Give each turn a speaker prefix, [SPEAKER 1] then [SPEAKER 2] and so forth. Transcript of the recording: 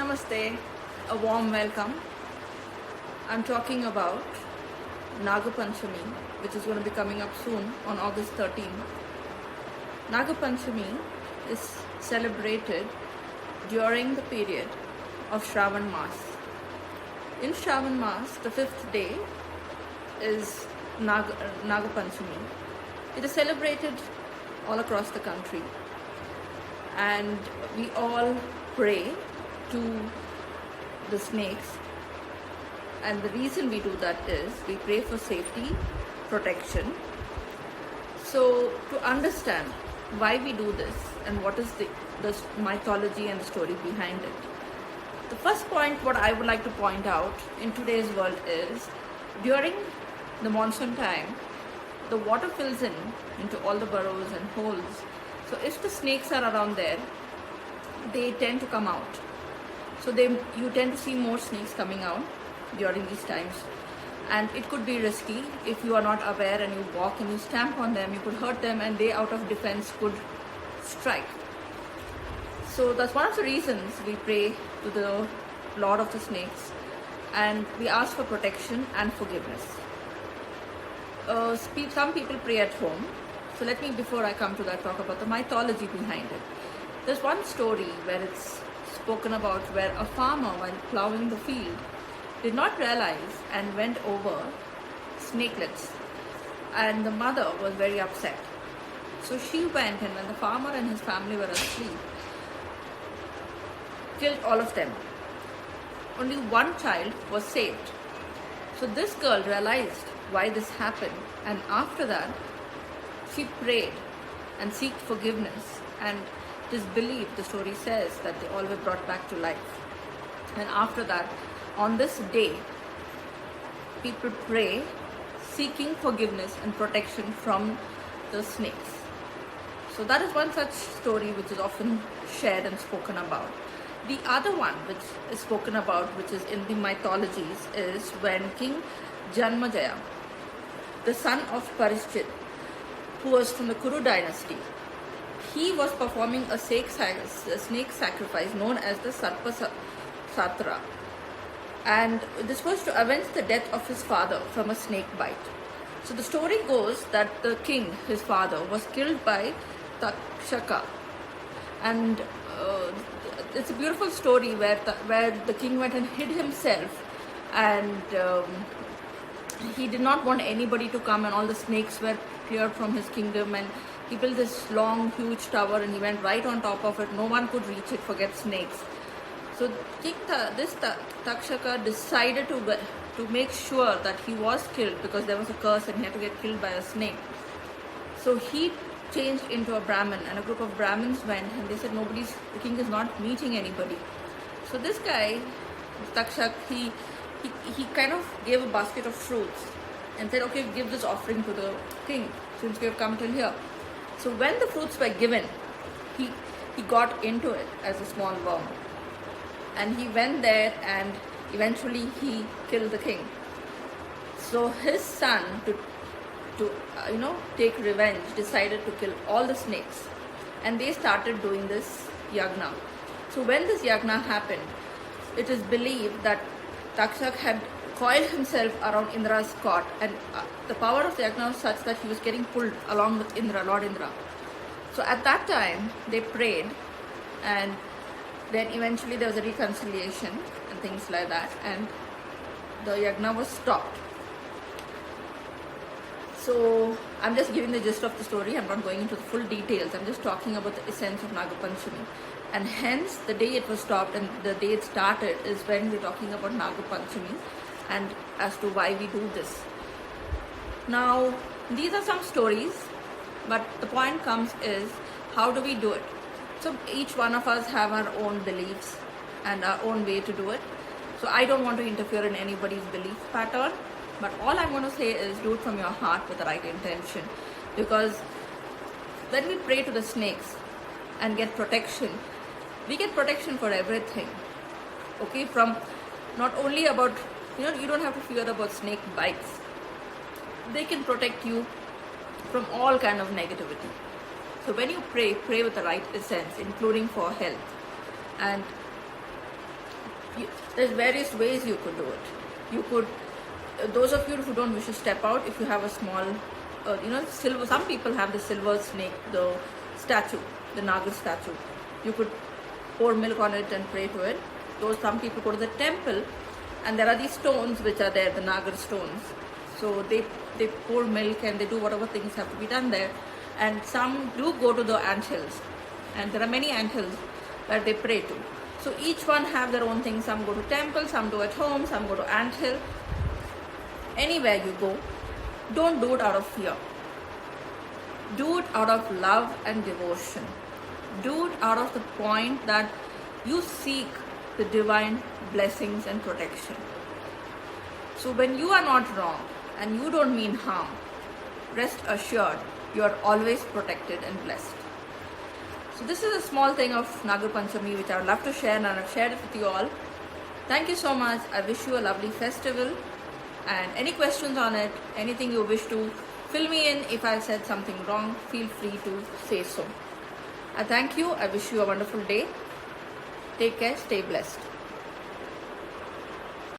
[SPEAKER 1] Namaste, a warm welcome. I'm talking about Naga Panchami, which is going to be coming up soon on August 13th. Naga Panchami is celebrated during the period of Shravan Maas. In Shravan Maas, the fifth day is Naga Panchami. It is celebrated all across the country, and we all pray to the snakes, and the reason we do that is we pray for safety, protection. So to understand why we do this and what is the mythology and the story behind it, the first point what I would like to point out in today's world is during the monsoon time, the water fills into all the burrows and holes. So if the snakes are around there, they tend to come out. So you tend to see more snakes coming out during these times, and it could be risky if you are not aware and you walk and you stamp on them. You could hurt them, and they, out of defense, could strike. So that's one of the reasons we pray to the Lord of the Snakes, and we ask for protection and forgiveness. Some people pray at home. So let me, before I come to that, talk about the mythology behind it. There's one story where it's spoken about where a farmer, while plowing the field, did not realize and went over snakelets, and the mother was very upset. So she went, and when the farmer and his family were asleep, killed all of them. Only one child was saved. So this girl realized why this happened, and after that she prayed and sought forgiveness, and it is believed, the story says, that they all were brought back to life. And after that, on this day, people pray seeking forgiveness and protection from the snakes. So that is one such story which is often shared and spoken about. The other one which is spoken about, which is in the mythologies, is when King Janmajaya, the son of Parishit, who was from the Kuru dynasty, he was performing a snake sacrifice known as the Sarpa Satra, and this was to avenge the death of his father from a snake bite. So the story goes that the king, his father, was killed by Takshaka, and it's a beautiful story where the king went and hid himself, and he did not want anybody to come, and all the snakes were cleared from his kingdom, and he built this long, huge tower, and he went right on top of it. No one could reach it, forget snakes. So this Takshaka decided to make sure that he was killed, because there was a curse and he had to get killed by a snake. So he changed into a Brahmin, and a group of Brahmins went, and they said the king is not meeting anybody. So this guy, Takshak, he kind of gave a basket of fruits and said, okay, give this offering to the king since we have come till here. So when the fruits were given, he got into it as a small worm, and he went there, and eventually he killed the king. So his son, to take revenge, decided to kill all the snakes, and they started doing this yagna. So when this yagna happened, it is believed that Takshak had coiled himself around Indra's court, and the power of the yagna was such that he was getting pulled along with Indra, Lord Indra. So at that time they prayed, and then eventually there was a reconciliation and things like that, and the yagna was stopped. So I'm just giving the gist of the story. I'm not going into the full details. I'm just talking about the essence of Naga Panchami. And hence the day it was stopped and the day it started is when we're talking about Naga Panchami and as to why we do this. Now, these are some stories, but the point comes is, how do we do it? So each one of us have our own beliefs and our own way to do it. So I don't want to interfere in anybody's belief pattern, but all I'm going to say is do it from your heart with the right intention. Because when we pray to the snakes and get protection, we get protection for everything. Okay, from not only about, you don't have to fear about snake bites. They can protect you from all kind of negativity. So when you pray with the right essence, including for health. And there's various ways you could do it. You could, those of you who don't wish to step out, if you have a small, silver, some people have the silver snake, the statue, the Nagar statue. You could pour milk on it and pray to it. Some people go to the temple, and there are these stones which are there, the Nagar stones. So they pour milk and they do whatever things have to be done there. And some do go to the anthills, and there are many anthills where they pray to. So each one have their own thing. Some go to temple, some do at home, some go to anthill. Anywhere you go, don't do it out of fear. Do it out of love and devotion. Do it out of the point that you seek the divine blessings and protection. So when you are not wrong and you don't mean harm, rest assured you are always protected and blessed. So this is a small thing of Nagar Panchami which I would love to share, and I've shared it with you all. Thank you so much. I wish you a lovely festival, and any questions on it, anything you wish to fill me in, if I said something wrong, feel free to say so. I thank you. I wish you a wonderful day. Take care. Stay blessed.